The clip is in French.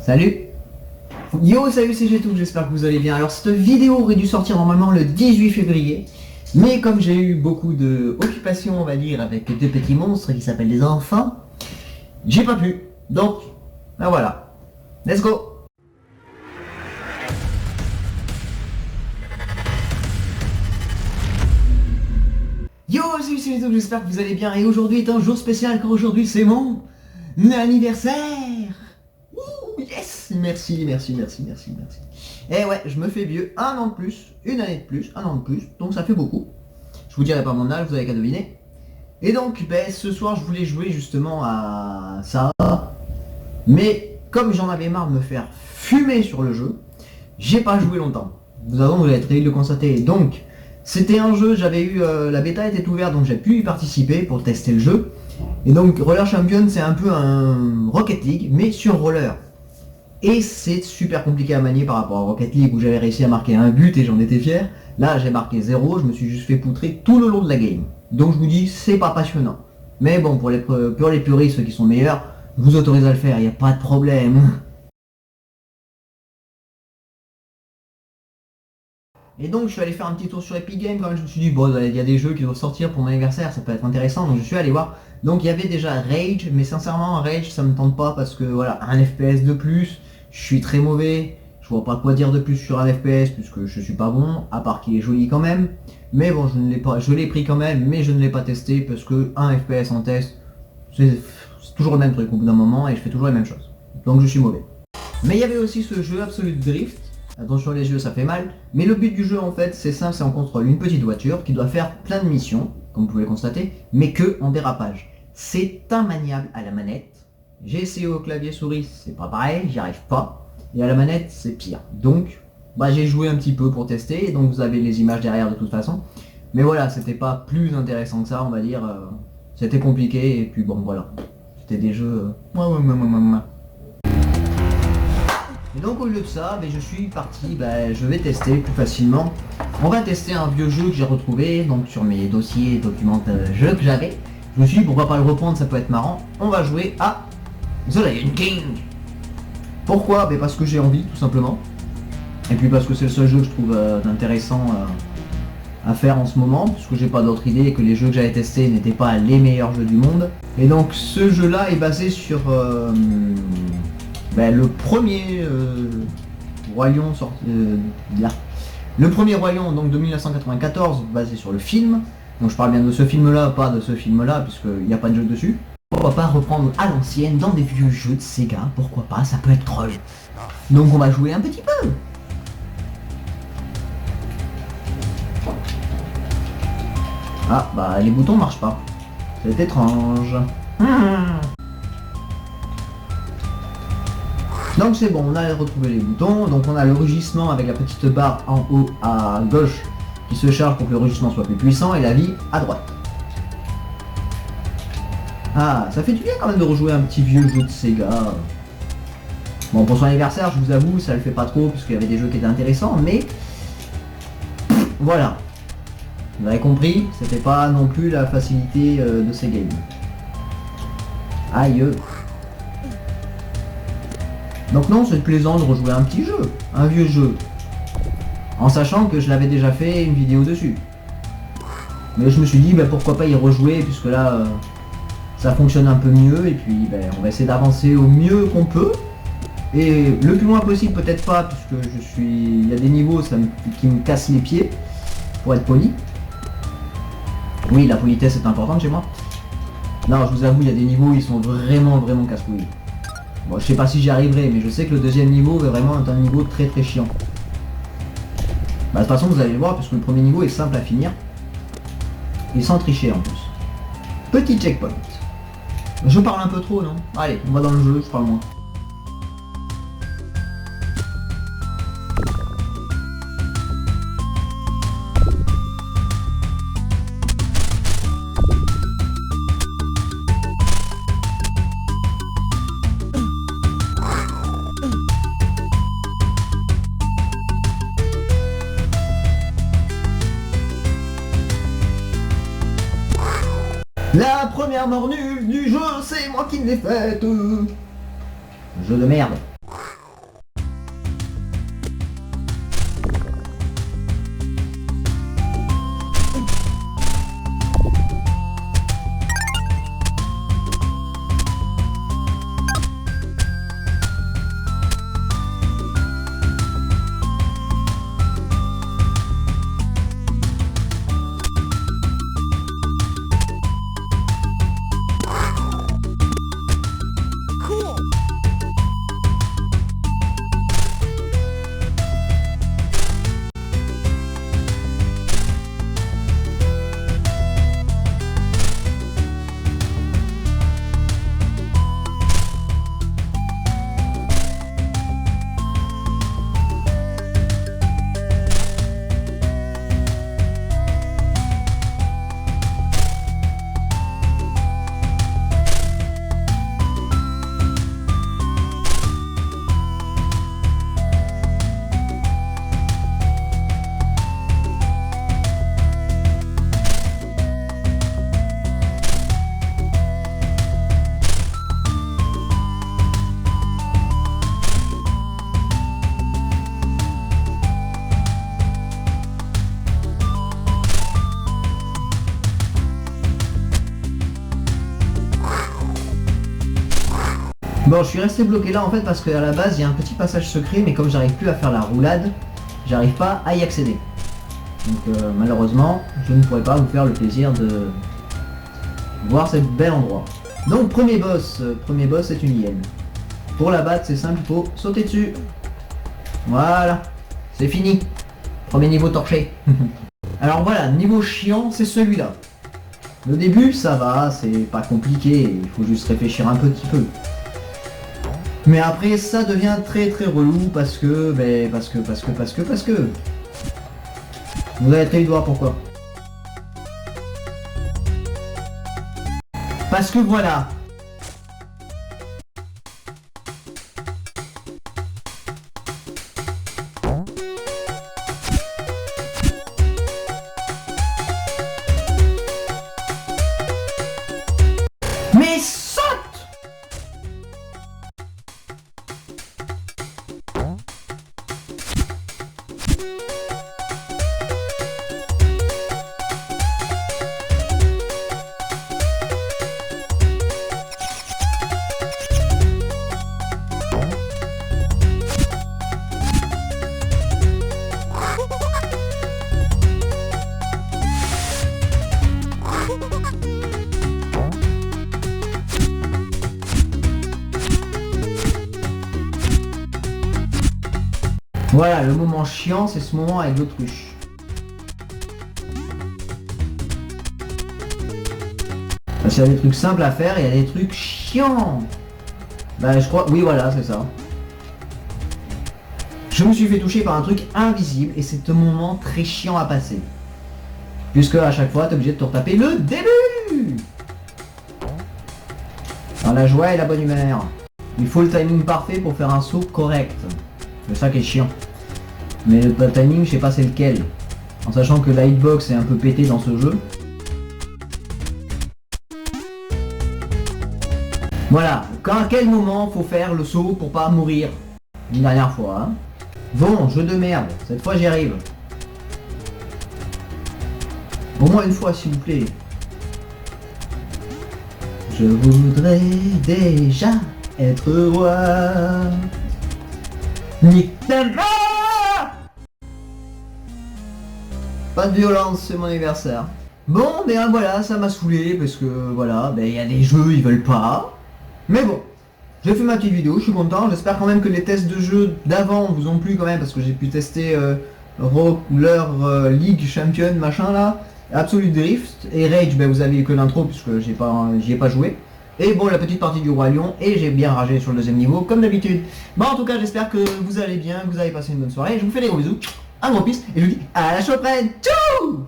Salut. Yo, salut, c'est Gétou, j'espère que vous allez bien. Alors cette vidéo aurait dû sortir normalement le 18 février, mais comme j'ai eu beaucoup d'occupations, on va dire, avec deux petits monstres qui s'appellent des enfants, j'ai pas pu. Donc, ben voilà. Let's go. Yo, salut, c'est Gétou, j'espère que vous allez bien. Et aujourd'hui est un jour spécial, car aujourd'hui c'est mon anniversaire. Ouh, yes. Merci. Et ouais, je me fais vieux, un an de plus, une année de plus, un an de plus, donc ça fait beaucoup. Je vous dirai pas mon âge, vous avez qu'à deviner. Et donc, ben, ce soir, je voulais jouer justement à ça. Mais comme j'en avais marre de me faire fumer sur le jeu, j'ai pas joué longtemps. Vous allez très vite le constater. Donc, c'était un jeu, j'avais eu, la bêta était ouverte, donc j'ai pu y participer pour tester le jeu. Et donc, Roller Champion, c'est un peu un Rocket League, mais sur roller. Et c'est super compliqué à manier par rapport à Rocket League où j'avais réussi à marquer un but et j'en étais fier. Là j'ai marqué 0, je me suis juste fait poutrer tout le long de la game. Donc je vous dis, c'est pas passionnant. Mais bon, pour les puristes, ceux qui sont meilleurs, je vous autorise à le faire, il n'y a pas de problème. Et donc je suis allé faire un petit tour sur Epic Games quand même, je me suis dit, bon, il y a des jeux qui doivent sortir pour mon anniversaire, ça peut être intéressant, donc je suis allé voir. Donc il y avait déjà Rage, mais sincèrement Rage ça me tente pas parce que voilà, un FPS de plus, je suis très mauvais, je vois pas quoi dire de plus sur un FPS puisque je suis pas bon, à part qu'il est joli quand même. Mais bon, je l'ai pris quand même, mais je ne l'ai pas testé parce que un FPS en test, c'est toujours le même truc au bout d'un moment et je fais toujours la même chose. Donc je suis mauvais. Mais il y avait aussi ce jeu Absolute Drift. Attention les yeux, ça fait mal. Mais le but du jeu en fait, c'est simple, c'est on contrôle une petite voiture qui doit faire plein de missions, comme vous pouvez le constater, mais que en dérapage. C'est immaniable à la manette. J'ai essayé au clavier souris, c'est pas pareil, j'y arrive pas. Et à la manette, c'est pire. Donc, bah j'ai joué un petit peu pour tester, et donc vous avez les images derrière de toute façon. Mais voilà, c'était pas plus intéressant que ça, on va dire. C'était compliqué, et puis bon voilà. C'était des jeux... Et donc au lieu de ça, ben, je suis parti, ben, je vais tester plus facilement. On va tester un vieux jeu que j'ai retrouvé, donc sur mes dossiers, documents jeux que j'avais. Je me suis dit pourquoi pas le reprendre, ça peut être marrant. On va jouer à The Lion King. Pourquoi? Ben, parce que j'ai envie, tout simplement. Et puis parce que c'est le seul jeu que je trouve intéressant à faire en ce moment, puisque j'ai pas d'autres idées et que les jeux que j'avais testés n'étaient pas les meilleurs jeux du monde. Et donc ce jeu là est basé sur... le premier Roi Lion sorti là. Le premier Roi Lion donc de 1994 basé sur le film. Donc je parle bien de ce film là, pas de ce film là, puisqu'il n'y a pas de jeu dessus. Pourquoi pas reprendre à l'ancienne dans des vieux jeux de Sega, pourquoi pas, ça peut être troll. Donc on va jouer un petit peu. Ah bah les boutons marchent pas. C'est étrange. Donc c'est bon, on a retrouvé les boutons, donc on a le rugissement avec la petite barre en haut à gauche qui se charge pour que le rugissement soit plus puissant et la vie à droite. Ah, ça fait du bien quand même de rejouer un petit vieux jeu de Sega. Bon, pour son anniversaire, je vous avoue, ça le fait pas trop puisqu'il y avait des jeux qui étaient intéressants, mais voilà. Vous avez compris, c'était pas non plus la facilité de ces games. Aïe. Donc non, c'est plaisant de rejouer un petit jeu, un vieux jeu, en sachant que je l'avais déjà fait une vidéo dessus. Mais je me suis dit, pourquoi pas y rejouer, puisque là, ça fonctionne un peu mieux, et puis on va essayer d'avancer au mieux qu'on peut. Et le plus loin possible, peut-être pas, puisque il y a des niveaux qui me cassent les pieds, pour être poli. Oui, la politesse est importante chez moi. Non, je vous avoue, il y a des niveaux, ils sont vraiment casse-couilles. Bon, je sais pas si j'y arriverai, mais je sais que le deuxième niveau va vraiment être un niveau très chiant. De toute façon, vous allez le voir, puisque le premier niveau est simple à finir. Et sans tricher en plus. Petit checkpoint. Je parle un peu trop, non? Allez, on va dans le jeu, je parle moins. La première mort nulle du jeu, c'est moi qui l'ai faite. Jeu de merde. Bon, je suis resté bloqué là en fait parce qu'à la base il y a un petit passage secret, mais comme j'arrive plus à faire la roulade, j'arrive pas à y accéder. Donc malheureusement, je ne pourrais pas vous faire le plaisir de voir ce bel endroit. Donc premier boss c'est une hyène. Pour la battre c'est simple, il faut sauter dessus. Voilà, c'est fini. Premier niveau torché. Alors voilà, niveau chiant c'est celui-là. Le début ça va, c'est pas compliqué, il faut juste réfléchir un petit peu. Mais après ça devient très relou parce que, parce que. Vous allez peut-être voir pourquoi. Parce que voilà. Mais saute! Voilà, le moment chiant, c'est ce moment avec l'autruche. Parce qu'il y a des trucs simples à faire et il y a des trucs chiants. Bah je crois, oui voilà, c'est ça. Je me suis fait toucher par un truc invisible et c'est un moment très chiant à passer. Puisque à chaque fois, t'es obligé de te retaper le début. Dans la joie et la bonne humeur. Il faut le timing parfait pour faire un saut correct. C'est ça qui est chiant. Mais le timing, je sais pas c'est lequel. En sachant que la hitbox est un peu pété dans ce jeu. Voilà, à quel moment faut faire le saut pour pas mourir. Une dernière fois. Hein. Bon, jeu de merde, cette fois j'y arrive. Au moins une fois s'il vous plaît. Je voudrais déjà être roi. Nique ta mère. Pas de violence, c'est mon anniversaire. Bon, ben voilà, ça m'a saoulé parce que voilà, ben il y a des jeux, ils veulent pas. Mais bon, j'ai fait ma petite vidéo, je suis content. J'espère quand même que les tests de jeux d'avant vous ont plu quand même parce que j'ai pu tester Roller League Champion machin là, Absolute Drift et Rage. Ben vous avez que l'intro puisque j'y ai pas joué. Et bon, la petite partie du Roi Lion, et j'ai bien ragé sur le deuxième niveau, comme d'habitude. Bon, en tout cas, j'espère que vous allez bien, que vous avez passé une bonne soirée. Je vous fais des gros bisous, un gros peace, et je vous dis à la prochaine. Tchou!